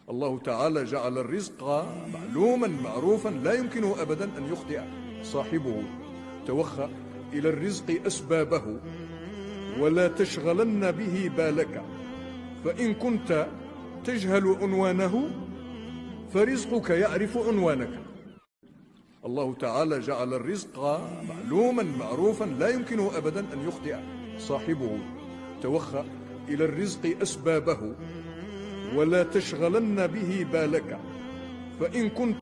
الله تعالى جعل الرزق معلوما معروفا لا يمكن أبدا أن يخطئ صاحبه. توخى إلى الرزق أسبابه ولا تشغلن به بالك، فإن كنت تجهل عنوانه فرزقك يعرف عنوانك. الله تعالى جعل الرزق معلوما معروفا لا يمكن أبدا أن يخطئ صاحبه. توخى إلى الرزق أسبابه ولا تشغلن به بالك، فإن كنت